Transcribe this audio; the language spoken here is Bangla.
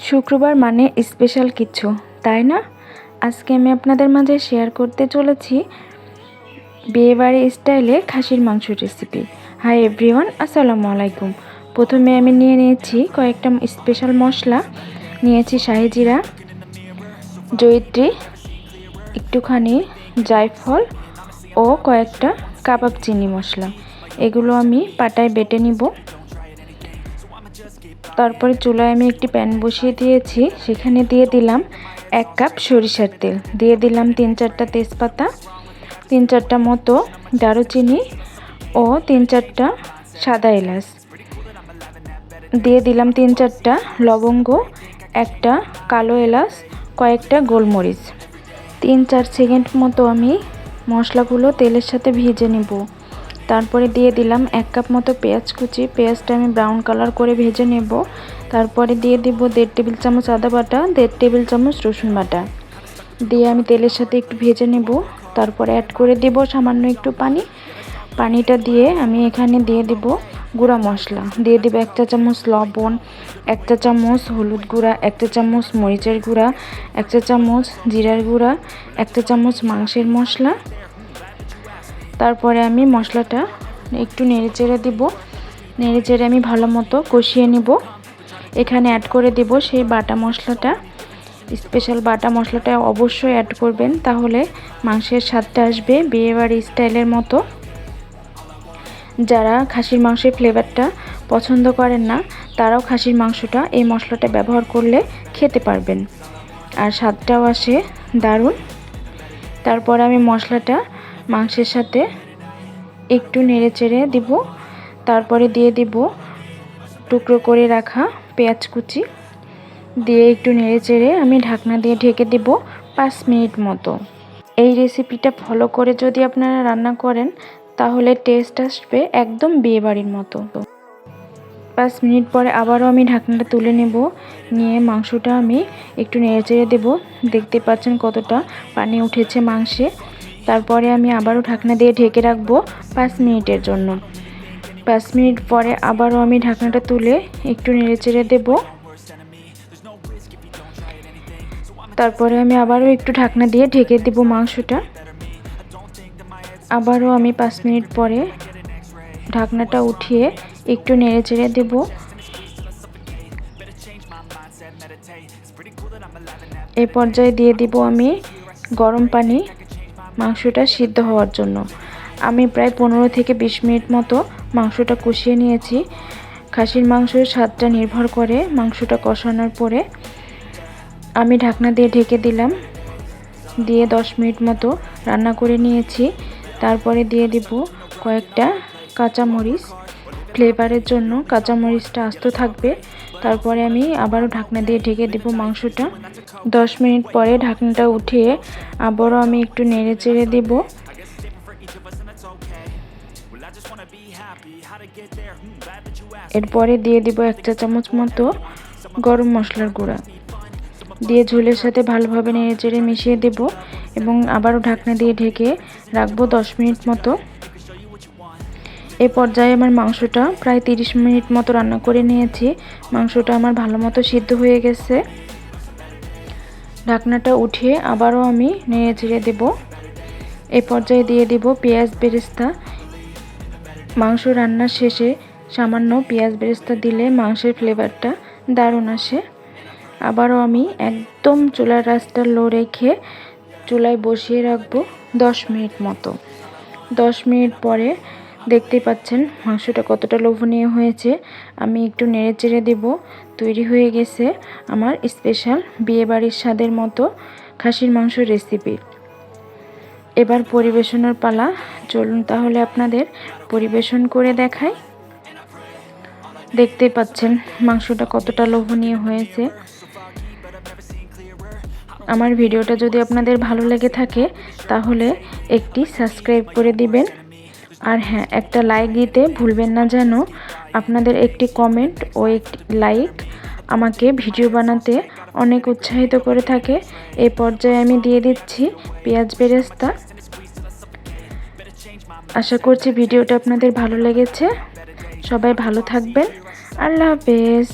শুক্রবার মানে স্পেশাল কিছু, তাই না? আজকে আমি আপনাদের মাঝে শেয়ার করতে চলেছি বিয়েবাড়ি স্টাইলে খাসির মাংস রেসিপি। হাই এভরিওয়ান, আসসালামু আলাইকুম। প্রথমে আমি নিয়ে নিয়েছি কয়েকটা স্পেশাল মশলা। নিয়েছি শাহি জিরা, জয়িত্রী, একটুখানি জায়ফল ও কয়েকটা কাবাব চিনি মশলা। এগুলো আমি পাটায় বেটে নিব। তারপরে চুলায় আমি একটি প্যান বসিয়ে দিয়েছি, সেখানে দিয়ে দিলাম 1 কাপ সরিষার তেল, দিয়ে দিলাম 3-4টা তেজপাতা, 3-4টা মতো দারুচিনি ও 3-4টা সাদা এলাচ, দিয়ে দিলাম 3-4টা লবঙ্গ, একটা কালো এলাচ, কয়েকটা গোলমরিচ। 3-4 সেকেন্ড মতো আমি মশলাগুলো তেলের সাথে ভেজে নেব। তারপরে দিয়ে দিলাম 1 কাপ মতো পেঁয়াজ কুচি। পেঁয়াজটা আমি ব্রাউন কালার করে ভেজে নেব। তারপরে দিয়ে দিব 1.5 টেবিল চামচ আদা বাটা, 1.5 টেবিল চামচ রসুন বাটা, দিয়ে আমি তেলের সাথে একটু ভেজে নেব। তারপরে অ্যাড করে দেব সামান্য একটু পানি। পানিটা দিয়ে আমি এখানে দিয়ে দেব গুঁড়া মশলা, দিয়ে দেব 1 চা চামচ লবণ, 1 চা চামচ হলুদ গুঁড়া, 1 চা চামচ মরিচের গুঁড়া, 1 চা চামচ জিরার গুঁড়া, 1 চা চামচ মাংসের মশলা। তারপরে আমি মশলাটা একটু নেড়েচেড়ে দিব। নেড়েচেড়ে আমি ভালো মতো কষিয়ে নিব। এখানে অ্যাড করে দেব সেই বাটা মশলাটা। স্পেশাল বাটা মশলাটা অবশ্যই অ্যাড করবেন, তাহলে মাংসের স্বাদটা আসবে বিয়েবাড়ি স্টাইলের মতো। যারা খাসির মাংসের ফ্লেভারটা পছন্দ করেন না, তারাও খাসির মাংসটা এই মশলাটা ব্যবহার করলে খেতে পারবেন, আর স্বাদটাও আসে দারুণ। তারপর আমি মশলাটা মাংসের সাথে একটু নেড়েচেড়ে দিব। তারপরে দিয়ে দিব টুকরো করে রাখা পেঁয়াজ কুচি, দিয়ে একটু নেড়েচেড়ে আমি ঢাকনা দিয়ে ঢেকে দেব 5 মিনিট মতো। এই রেসিপিটা ফলো করে যদি আপনারা রান্না করেন, তাহলে টেস্ট আসবে একদম বিয়েবাড়ির মতো। 5 মিনিট পরে আবারও আমি ঢাকনাটা তুলে নেব। নিয়ে মাংসটা আমি একটু নেড়েচেড়ে দেব। দেখতে পাচ্ছেন কতটা পানি উঠেছে মাংসে। তারপরে আমি আবারও ঢাকনা দিয়ে ঢেকে রাখবো 5 মিনিটের জন্য। 5 মিনিট পরে আবারও আমি ঢাকনাটা তুলে একটু নেড়েচেড়ে দেব। তারপরে আমি আবারও একটু ঢাকনা দিয়ে ঢেকে দেব মাংসটা। আবারও আমি 5 মিনিট পরে ঢাকনাটা উঠিয়ে একটু নেড়েচেড়ে দেব। এই পর্যায়ে দিয়ে দিব আমি গরম পানি মাংসটা সিদ্ধ হওয়ার জন্য। আমি প্রায় 15 থেকে 20 মিনিট মতো মাংসটা কষিয়ে নিয়েছি। খাসির মাংসের স্বাদটা নির্ভর করে মাংসটা কষানোর পরে। আমি ঢাকনা দিয়ে ঢেকে দিলাম, দিয়ে 10 মিনিট মতো রান্না করে নিয়েছি। তারপরে দিয়ে দিব কয়েকটা কাঁচামরিচ, ফ্লেভারের জন্য কাঁচামরিচটা আস্ত থাকবে। তারপরে আমি আবারও ঢাকনা দিয়ে ঢেকে দেব মাংসটা। 10 মিনিট পরে ঢাকনাটা উঠিয়ে আবারও আমি একটু নেড়েচেড়ে দেব। এরপরে দিয়ে দিব 1 চা চামচ মতো গরম মশলার গুঁড়া, দিয়ে ঝোলের সাথে ভালোভাবে নেড়েচেড়ে মিশিয়ে দেব এবং আবারও ঢাকনা দিয়ে ঢেকে রাখবো 10 মিনিট মতো। এই পর্যায়ে আমার মাংসটা প্রায় 30 মিনিট মতো রান্না করে নিয়েছি। মাংসটা আমার ভালো মতো সিদ্ধ হয়ে গেছে। ঢাকনাটা উঠিয়ে আবারও আমি নেড়েচেড়ে দেব। এই পর্যায়ে দিয়ে দেব পেঁয়াজ বেরেস্তা। মাংস রান্নার শেষে সামান্য পেঁয়াজ বেরেস্তা দিলে মাংসের ফ্লেভারটা দারুণ আসে। আবারও আমি একদম চুলার আঁচটা লো রেখে চুলায় বসিয়ে রাখবো 10 মিনিট মতো। 10 মিনিট পরে দেখতেই পাচ্ছেন মাংসটা কতটা লোভনীয় হয়েছে। আমি একটু নেড়েচেড়ে দেব। তৈরি হয়ে গেছে আমার স্পেশাল বিয়েবাড়ির স্বাদের মতো খাসির মাংস রেসিপি। এবার পরিবেশনের পালা। চলুন তাহলে আপনাদের পরিবেশন করে দেখাই। দেখতেই পাচ্ছেন মাংসটা কতটা লোভনীয় হয়েছে। আমার ভিডিওটা যদি আপনাদের ভালো লেগে থাকে, তাহলে একটি সাবস্ক্রাইব করে দিবেন। আর হ্যাঁ, একটা লাইক দিতে ভুলবেন না যেন। আপনাদের একটি কমেন্ট ও একটি লাইক আমাকে ভিডিও বানাতে অনেক উৎসাহিত করে থাকে। এই পর্যায়ে আমি দিয়ে দিচ্ছি পেঁয়াজ বেরেস্তা। আশা করছি ভিডিওটা আপনাদের ভালো লেগেছে। সবাই ভালো থাকবেন। আল্লাহ হাফেজ।